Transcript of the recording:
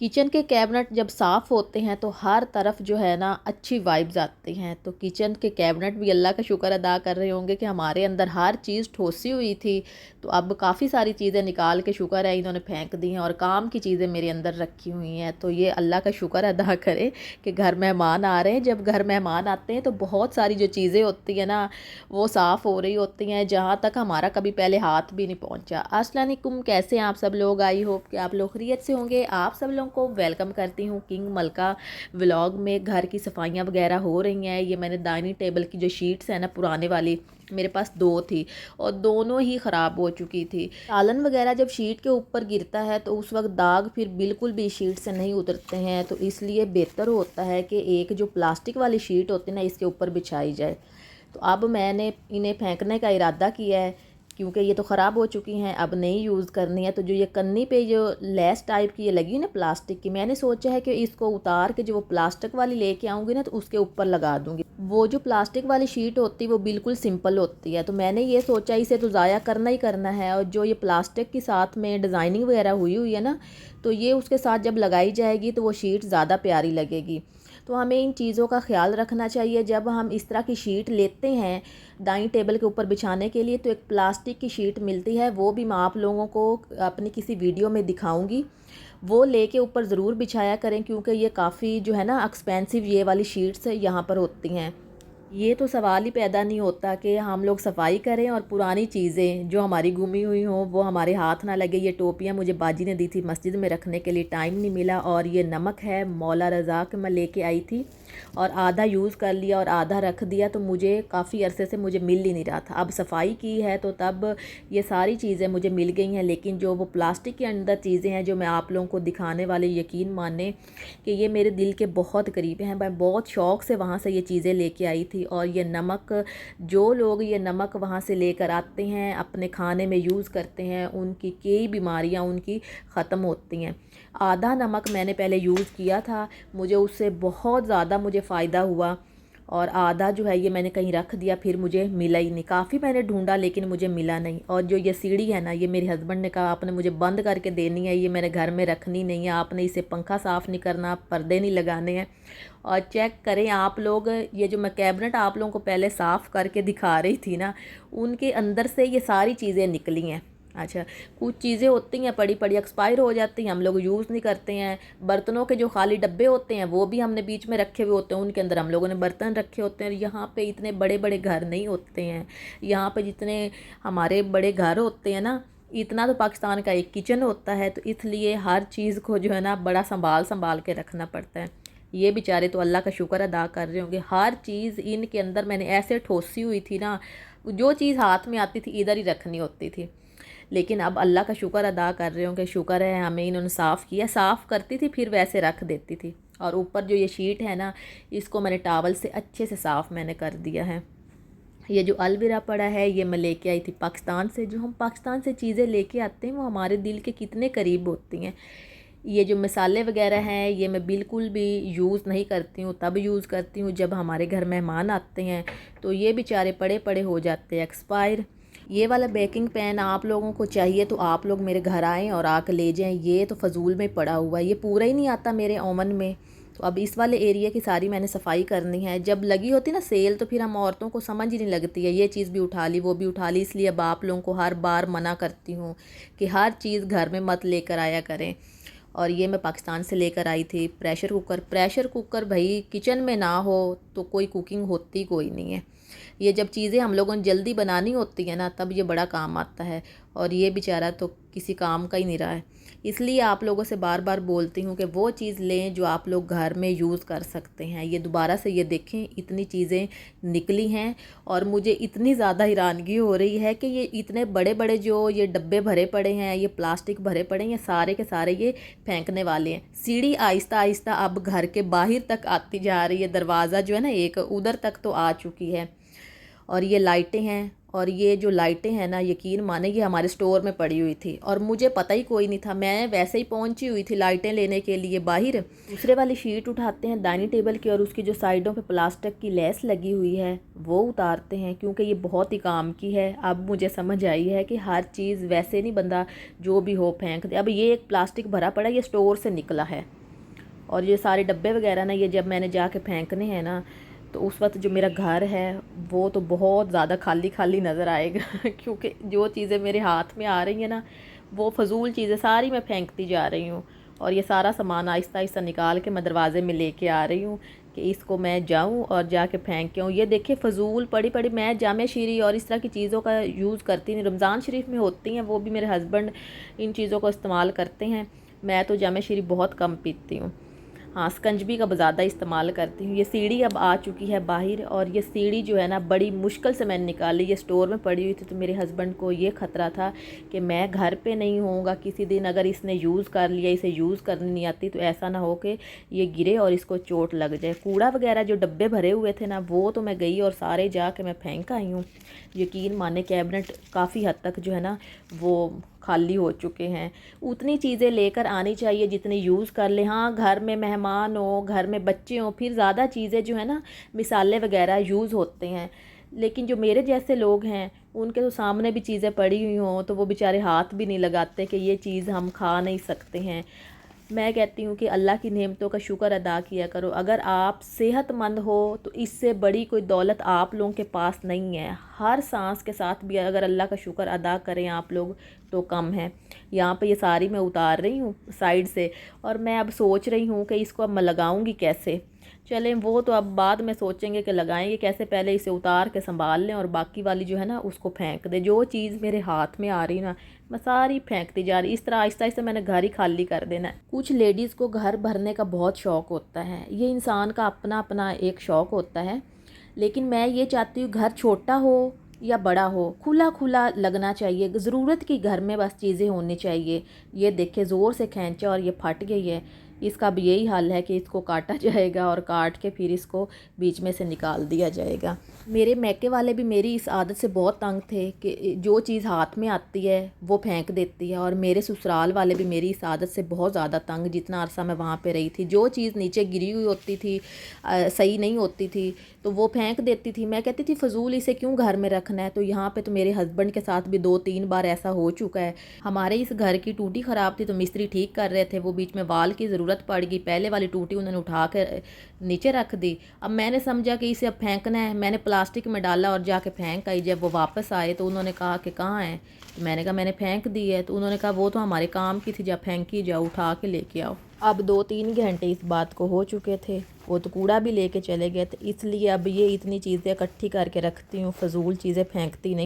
Kitchen के cabinet जब साफ़ होते हैं तो हर तरफ जो है ना अच्छी वाइब्स आती हैं। तो किचन के कैबिनेट भी अल्लाह का शुक्र अदा कर रहे होंगे कि हमारे अंदर हर चीज़ ठोसी हुई थी। तो अब काफ़ी सारी चीज़ें निकाल के शुक्र है इन्होंने फेंक दी हैं और काम की चीज़ें मेरे अंदर रखी हुई हैं। तो ये अल्लाह का शुक्र अदा करें कि घर मेहमान आ रहे हैं। जब घर मेहमान आते हैं तो बहुत सारी जो चीज़ें होती हैं ना वो साफ़ हो रही होती हैं, जहाँ तक हमारा कभी पहले हाथ भी नहीं पहुँचा। अस्सलाम वालेकुम, कैसे हैं आप सब लोग? आई होप कि आप लोग खैरियत से होंगे। आप सब लोगों को वेलकम करती हूँ किंग मलका व्लॉग में। घर की सफाइयाँ वगैरह हो रही हैं। ये मैंने डाइनिंग टेबल की जो शीट्स हैं ना पुराने वाली, मेरे पास 2 थी और दोनों ही ख़राब हो चुकी थी। सालन वगैरह जब शीट के ऊपर गिरता है तो उस वक्त दाग फिर बिल्कुल भी शीट से नहीं उतरते हैं। तो इसलिए बेहतर होता है कि एक जो प्लास्टिक वाली शीट होती है ना इसके ऊपर बिछाई जाए। तो अब मैंने इन्हें फेंकने का इरादा किया है क्योंकि ये तो ख़राब हो चुकी हैं, अब नहीं यूज़ करनी है। तो जो ये कन्नी पे जो लेस टाइप की ये लगी ना प्लास्टिक की, मैंने सोचा है कि इसको उतार के जो वो प्लास्टिक वाली लेके आऊँगी ना तो उसके ऊपर लगा दूँगी। वो जो प्लास्टिक वाली शीट होती है वो बिल्कुल सिंपल होती है, तो मैंने ये सोचा इसे तो ज़ाया करना ही करना है। और जो ये प्लास्टिक के साथ में डिज़ाइनिंग वगैरह हुई हुई है ना, तो ये उसके साथ जब लगाई जाएगी तो वो शीट ज़्यादा प्यारी लगेगी। तो हमें इन चीज़ों का ख्याल रखना चाहिए। जब हम इस तरह की शीट लेते हैं डाइनिंग टेबल के ऊपर बिछाने के लिए, तो एक प्लास्टिक की शीट मिलती है, वो भी मैं आप लोगों को अपनी किसी वीडियो में दिखाऊंगी। वो लेके ऊपर ज़रूर बिछाया करें क्योंकि ये काफ़ी जो है ना एक्सपेंसिव ये वाली शीट्स यहाँ पर होती हैं। ये तो सवाल ही पैदा नहीं होता कि हम लोग सफाई करें और पुरानी चीज़ें जो हमारी गुमी हुई हों वो हमारे हाथ ना लगे। ये टोपियाँ मुझे बाजी ने दी थी मस्जिद में रखने के लिए, टाइम नहीं मिला। और ये नमक है मौला रज़ा के मैं लेके आई थी और आधा यूज़ कर लिया और आधा रख दिया, तो मुझे काफ़ी अरसे से मुझे मिल ही नहीं रहा था। अब सफाई की है तो तब ये सारी चीज़ें मुझे मिल गई हैं। लेकिन जो वो प्लास्टिक के अंदर चीज़ें हैं जो मैं आप लोगों को दिखाने वाले, यकीन माने कि ये मेरे दिल के बहुत करीब हैं। मैं बहुत शौक़ से वहाँ से ये चीज़ें लेके आई थी। और ये नमक, जो लोग ये नमक वहाँ से लेकर आते हैं अपने खाने में यूज़ करते हैं, उनकी कई बीमारियाँ उनकी ख़त्म होती हैं। आधा नमक मैंने पहले यूज़ किया था, मुझे उससे बहुत ज़्यादा मुझे फ़ायदा हुआ। और आधा जो है ये मैंने कहीं रख दिया, फिर मुझे मिला ही नहीं। काफ़ी मैंने ढूंढा लेकिन मुझे मिला नहीं। और जो ये सीढ़ी है ना, ये मेरे हस्बैंड ने कहा आपने मुझे बंद करके देनी है, ये मेरे घर में रखनी नहीं है, आपने इसे पंखा साफ़ नहीं करना, पर्दे नहीं लगाने हैं। और चेक करें आप लोग, ये जो मैं कैबिनेट आप लोगों को पहले साफ़ करके दिखा रही थी ना, उनके अंदर से ये सारी चीज़ें निकली हैं। अच्छा, कुछ चीज़ें होती हैं पड़ी पड़ी एक्सपायर हो जाती हैं, हम लोग यूज़ नहीं करते हैं। बर्तनों के जो खाली डब्बे होते हैं वो भी हमने बीच में रखे हुए होते हैं, उनके अंदर हम लोगों ने बर्तन रखे होते हैं। यहाँ पे इतने बड़े बड़े घर नहीं होते हैं। यहाँ पे जितने हमारे बड़े घर होते हैं ना, इतना तो पाकिस्तान का एक किचन होता है। तो इसलिए हर चीज़ को जो है ना बड़ा संभाल संभाल के रखना पड़ता है। ये बेचारे तो अल्लाह का शुक्र अदा कर रहे होंगे। हर चीज़ इनके अंदर मैंने ऐसे ठोसी हुई थी ना, जो चीज़ हाथ में आती थी इधर ही रखनी होती थी। लेकिन अब अल्लाह का शुक्र अदा कर रहे हो कि शुक्र है हमें इन्होंने साफ़ किया। साफ़ करती थी फिर वैसे रख देती थी। और ऊपर जो ये शीट है ना, इसको मैंने टावल से अच्छे से साफ़ मैंने कर दिया है। ये जो अलविरा पड़ा है ये मैं लेके आई थी पाकिस्तान से। जो हम पाकिस्तान से चीज़ें लेके आते हैं वो हमारे दिल के कितने करीब होती हैं। ये जो मसाले वगैरह हैं ये मैं बिल्कुल भी यूज़ नहीं करती हूँ, तब यूज़ करती हूँ जब हमारे घर मेहमान आते हैं। तो ये बेचारे पड़े पड़े हो जाते हैं एक्सपायर। ये वाला बेकिंग पैन आप लोगों को चाहिए तो आप लोग मेरे घर आएँ और आकर ले जाएं। ये तो फजूल में पड़ा हुआ है, ये पूरा ही नहीं आता मेरे ओवन में। तो अब इस वाले एरिया की सारी मैंने सफाई करनी है। जब लगी होती ना सेल तो फिर हम औरतों को समझ ही नहीं लगती है, ये चीज़ भी उठा ली वो भी उठा ली। इसलिए अब आप लोगों को हर बार मना करती हूँ कि हर चीज़ घर में मत लेकर आया करें। और ये मैं पाकिस्तान से लेकर आई थी प्रेशर कुकर। प्रेशर कुकर भाई किचन में ना हो तो कोई कुकिंग होती कोई नहीं है। ये जब चीज़ें हम लोगों ने जल्दी बनानी होती है ना तब ये बड़ा काम आता है। और ये बेचारा तो किसी काम का ही नहीं रहा है। इसलिए आप लोगों से बार बार बोलती हूँ कि वो चीज़ लें जो आप लोग घर में यूज़ कर सकते हैं। ये दोबारा से ये देखें इतनी चीज़ें निकली हैं और मुझे इतनी ज़्यादा हैरानगी हो रही है कि ये इतने बड़े बड़े जो ये डब्बे भरे पड़े हैं, ये प्लास्टिक भरे पड़े हैं, ये सारे के सारे ये फेंकने वाले हैं। सीढ़ी आहिस्ता आहिस्ता अब घर के बाहर तक आती जा रही है, दरवाज़ा जो है ना एक उधर तक तो आ चुकी है। और ये लाइटें हैं और ये जो लाइटें हैं ना, यकीन माने ये हमारे स्टोर में पड़ी हुई थी और मुझे पता ही कोई नहीं था। मैं वैसे ही पहुंची हुई थी लाइटें लेने के लिए बाहर। दूसरे वाली शीट उठाते हैं डाइनिंग टेबल की और उसकी जो साइडों पे प्लास्टिक की लेस लगी हुई है वो उतारते हैं, क्योंकि ये बहुत ही काम की है। अब मुझे समझ आई है कि हर चीज़ वैसे नहीं बंदा जो भी हो फेंक दे। अब ये एक प्लास्टिक भरा पड़ा, ये स्टोर से निकला है और ये सारे डब्बे वगैरह ना, ये जब मैंने जाके फेंकने हैं ना, तो उस वक्त जो मेरा घर है वो तो बहुत ज़्यादा खाली खाली नज़र आएगा क्योंकि जो चीज़ें मेरे हाथ में आ रही हैं ना, वो फजूल चीज़ें सारी मैं फेंकती जा रही हूँ। और ये सारा सामान आहिस्ता आहिस्ता निकाल के मैं दरवाज़े में लेके आ रही हूँ कि इसको मैं जाऊँ और जाके फेंक के आऊँ। ये देखिए फ़जूल पड़ी पड़ी, मैं जामे शीरी और इस तरह की चीज़ों का यूज़ करती नहीं। रमज़ान शरीफ में होती हैं, वो भी मेरे हस्बैंड इन चीज़ों को इस्तेमाल करते हैं। मैं तो जामे शीरी बहुत कम पीती हूँ। हाँ, स्कंजबी का ज़्यादा इस्तेमाल करती हूँ। ये सीढ़ी अब आ चुकी है बाहर और ये सीढ़ी जो है ना, बड़ी मुश्किल से मैंने निकाली। ये स्टोर में पड़ी हुई थी तो मेरे हस्बैंड को ये ख़तरा था कि मैं घर पे नहीं होऊंगा किसी दिन, अगर इसने यूज़ कर लिया, इसे यूज़ करनी नहीं आती, तो ऐसा ना हो कि ये गिरे और इसको चोट लग जाए। कूड़ा वगैरह जो डब्बे भरे हुए थे ना, वो तो मैं गई और सारे जा के मैं फेंक आई हूँ। यकीन माने कैबिनेट काफ़ी हद तक जो है ना वो खाली हो चुके हैं। उतनी चीज़ें लेकर आनी चाहिए जितनी यूज़ कर ले। हाँ, घर में मेहमान हो, घर में बच्चे हों, फिर ज़्यादा चीज़ें जो है ना, मिसाले वगैरह यूज़ होते हैं। लेकिन जो मेरे जैसे लोग हैं, उनके तो सामने भी चीज़ें पड़ी हुई हों तो वो बेचारे हाथ भी नहीं लगाते कि ये चीज़ हम खा नहीं सकते हैं। मैं कहती हूँ कि अल्लाह की नेमतों का शुक्र अदा किया करो। अगर आप सेहतमंद हो तो इससे बड़ी कोई दौलत आप लोगों के पास नहीं है। हर सांस के साथ भी अगर अल्लाह का शुक्र अदा करें आप लोग तो कम है। यहाँ पे ये सारी मैं उतार रही हूँ साइड से और मैं अब सोच रही हूँ कि इसको अब मैं लगाऊंगी कैसे। चलें, वो तो अब बाद में सोचेंगे कि लगाएंगे कैसे, पहले इसे उतार के संभाल लें और बाकी वाली जो है ना उसको फेंक दें। जो चीज़ मेरे हाथ में आ रही ना, मैं सारी फेंकती जा रही। इस तरह आहिस्ता आहिस्ता मैंने घर ही खाली कर देना है। कुछ लेडीज़ को घर भरने का बहुत शौक़ होता है, ये इंसान का अपना अपना एक शौक़ होता है। लेकिन मैं ये चाहती हूँ घर छोटा हो या बड़ा हो, खुला खुला लगना चाहिए। ज़रूरत की घर में बस चीज़ें होनी चाहिए। ये देखे ज़ोर से खींचा और ये फट गई है। इसका भी यही हाल है कि इसको काटा जाएगा और काट के फिर इसको बीच में से निकाल दिया जाएगा। मेरे मैके वाले भी मेरी इस आदत से बहुत तंग थे कि जो चीज़ हाथ में आती है वो फेंक देती है, और मेरे ससुराल वाले भी मेरी इस आदत से बहुत ज़्यादा तंग, जितना अरसा मैं वहाँ पे रही थी। जो चीज़ नीचे गिरी हुई होती थी, सही नहीं होती थी, तो वो फेंक देती थी। मैं कहती थी फ़जूल इसे क्यों घर में रखना है। तो यहाँ पे तो मेरे हस्बैंड के साथ भी 2-3 बार ऐसा हो चुका है। हमारे इस घर की टूटी ख़राब थी तो मिस्त्री ठीक कर रहे थे, वो बीच में वाल की ज़रूरत पड़ गई। पहले वाली टूटी उन्होंने उठा कर नीचे रख दी। अब मैंने समझा कि इसे अब फेंकना है, मैंने प्लास्टिक में डाला और जाके फेंक आई। जब वो वापस आए तो उन्होंने कहा कि कहाँ है, तो मैंने कहा मैंने फेंक दी है। तो उन्होंने कहा वो तो हमारे काम की थी, जब फेंकी जाओ उठा के लेके आओ। अब 2-3 घंटे इस बात को हो चुके थे, वो तो कूड़ा भी लेके चले गए थे। इसलिए अब ये इतनी चीज़ें इकट्ठी करके रखती हूँ, फ़जूल चीज़ें फेंकती नहीं।